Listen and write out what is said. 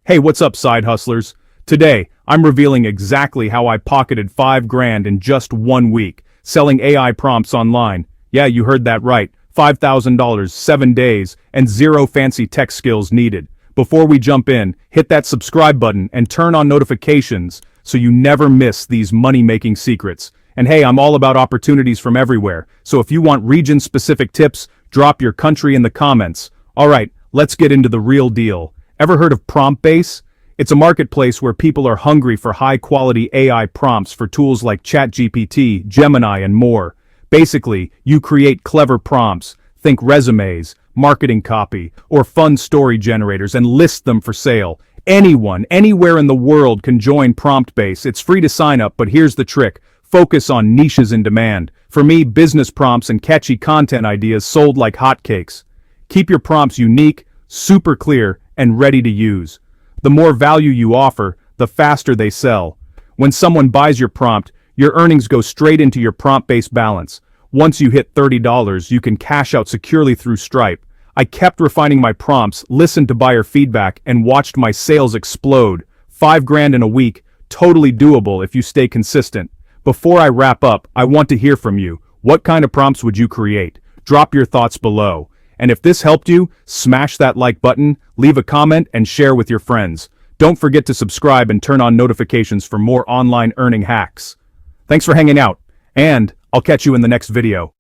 Hey, what's up, side hustlers? Today, I'm revealing exactly how I pocketed 5 grand in just 1 week, selling AI prompts online. Yeah, you heard that right. $5,000, 7 days, and zero fancy tech skills needed. Before we jump in, hit that subscribe button and turn on notifications so you never miss these money-making secrets. And hey, I'm all about opportunities from everywhere, so if you want region-specific tips, drop your country in the comments. Alright, let's get into the real deal. Ever heard of PromptBase? It's a marketplace where people are hungry for high-quality AI prompts for tools like ChatGPT, Gemini, and more. Basically, you create clever prompts, think resumes, marketing copy, or fun story generators and list them for sale. Anyone, anywhere in the world can join PromptBase. It's free to sign up, but here's the trick. Focus on niches in demand. For me, business prompts and catchy content ideas sold like hotcakes. Keep your prompts unique, super clear, and ready to use. The more value you offer, the faster they sell. When someone buys your prompt, your earnings go straight into your PromptBase balance. Once you hit $30, you can cash out securely through Stripe. I kept refining my prompts, listened to buyer feedback, and watched my sales explode. 5 grand in a week, totally doable if you stay consistent. Before I wrap up, I want to hear from you. What kind of prompts would you create? Drop your thoughts below. And if this helped you, smash that like button, leave a comment, and share with your friends. Don't forget to subscribe and turn on notifications for more online earning hacks. Thanks for hanging out, and I'll catch you in the next video.